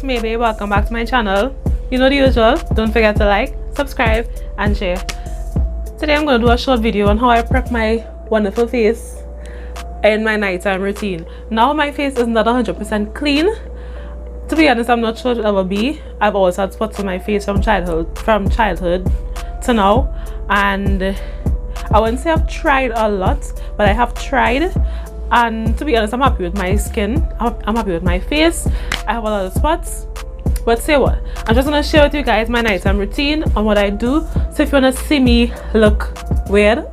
it's Maybe. Welcome back to my channel. You know the usual, don't forget to like, subscribe and share. Today I'm going to do a short video on how I prep my wonderful face in my nighttime routine. Now my face is not 100% clean. To be honest, I'm not sure it'll ever be. I've always had spots on my face from childhood to now, and I wouldn't say I've tried a lot, but I have tried, and to be honest, I'm happy with my skin. I'm happy with my face. I have a lot of spots, but say what, I'm just gonna share with you guys my nighttime routine on what I do. So if you wanna see me look weird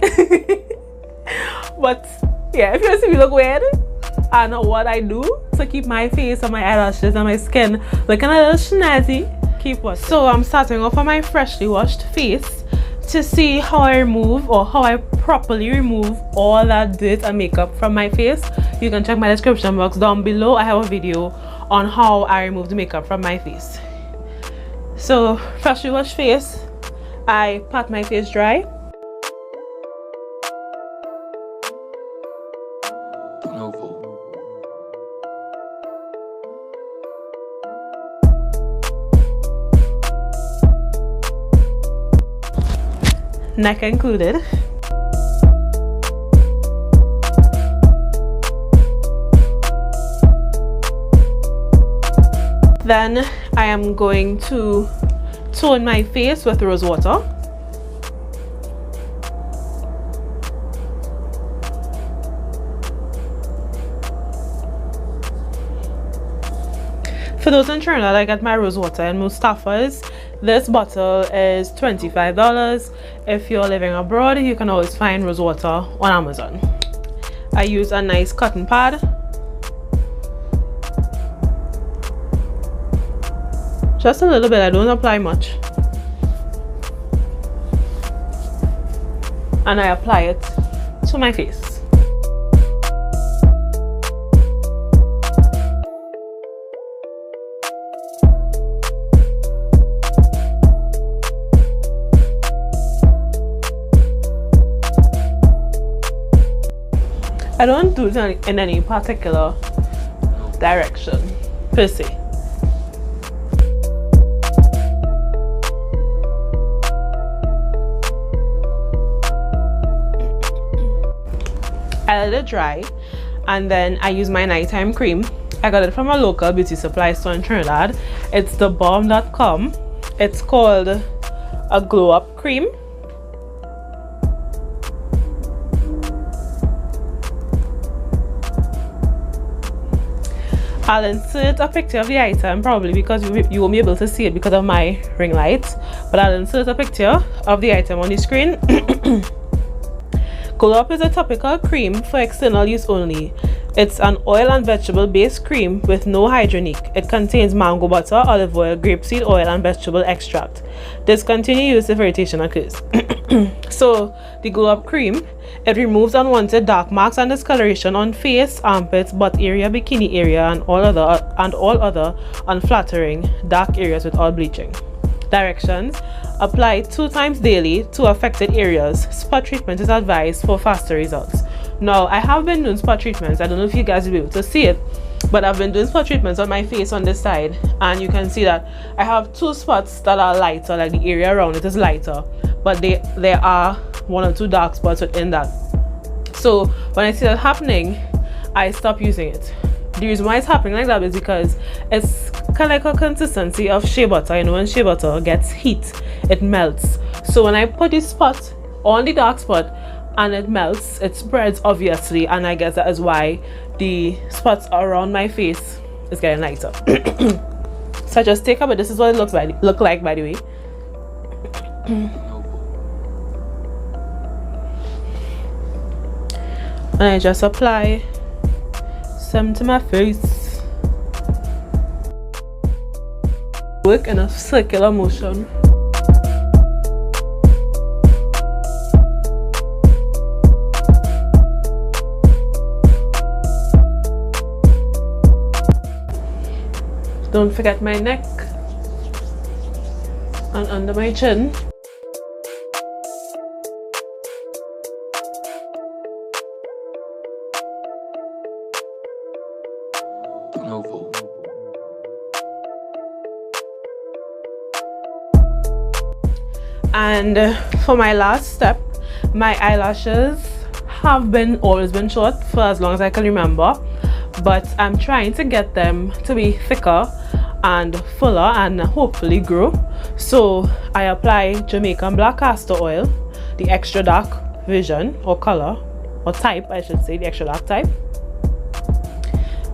but yeah, if you wanna see me look weird and what I do to keep my face and my eyelashes and my skin looking a little snazzy, keep watching. So I'm starting off on my freshly washed face to see how I remove, or how I properly remove, all that dirt and makeup from my face. You can check my description box down below. I have a video on how I remove the makeup from my face. So freshly washed face, I pat my face dry. Neck included. Then I am going to tone my face with rose water. For those in Trinidad, I get my rose water in Mustaphas. This bottle is $25. If you're living abroad, you can always find rose water on Amazon. I use a nice cotton pad. Just a little bit, I don't apply much. And I apply it to my face. I don't do it in any particular direction per se. I let it dry, and then I use my nighttime cream. I got it from a local beauty supply store in Trinidad. It's thebomb.com. It's called a glow up cream. I'll insert a picture of the item, probably because you won't be able to see it because of my ring light, but I'll insert a picture of the item on the screen. Glow Up is a topical cream for external use only. It's an oil and vegetable based cream with no hyaluronic. It contains mango butter, olive oil, grapeseed oil and vegetable extract. Discontinue use if irritation occurs. So the Glow Up cream, it removes unwanted dark marks and discoloration on face, armpits, butt area, bikini area and all other unflattering dark areas without bleaching. Directions: apply 2 times daily to affected areas. Spot treatment is advised for faster results. Now, I have been doing spot treatments. I don't know if you guys will be able to see it, but I've been doing spot treatments on my face on this side, and you can see that I have 2 spots that are lighter, like the area around it is lighter, but there are 1 or 2 dark spots within that. So when I see that happening, I stop using it. The reason why it's happening like that is because it's kind of like a consistency of shea butter. You know, when shea butter gets heat, it melts. So when I put this spot on the dark spot and it melts, it spreads obviously, and I guess that is why the spots around my face is getting lighter. So I just take a bit. This is what it look like, by the way. And I just apply some to my face. Work in a circular motion. Don't forget my neck and under my chin. Novo. And for my last step, my eyelashes have always been short for as long as I can remember, but I'm trying to get them to be thicker and fuller and hopefully grow. So I apply Jamaican black castor oil, the extra dark version or color or type, I should say, the extra dark type.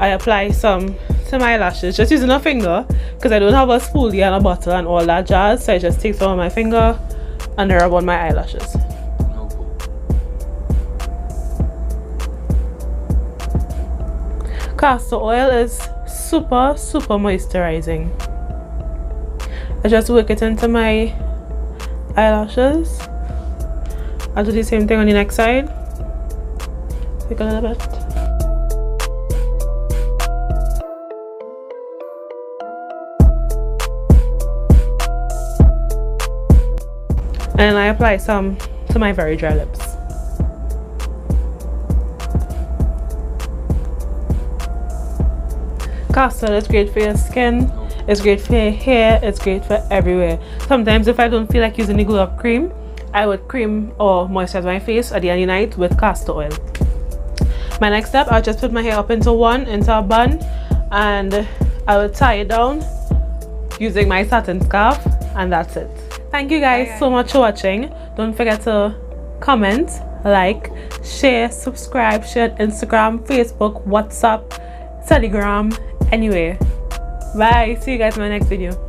I apply some to my lashes just using a finger because I don't have a spoolie and a bottle and all that jazz, so I just take some of my finger and rub on my eyelashes. Castor oil is super moisturizing. I just work it into my eyelashes. I'll do the same thing on the next side. Take a little bit. And I apply some to my very dry lips. Castor is great for your skin, it's great for your hair, it's great for everywhere. Sometimes if I don't feel like using the glow up cream, I would cream or moisturize my face at the end of the night with castor oil. My next step, I'll just put my hair up into a bun, and I will tie it down using my satin scarf, and that's it. Thank you guys so much for watching. Don't forget to comment, like, share, subscribe, share on Instagram, Facebook, WhatsApp, Telegram, anyway. Bye. See you guys in my next video.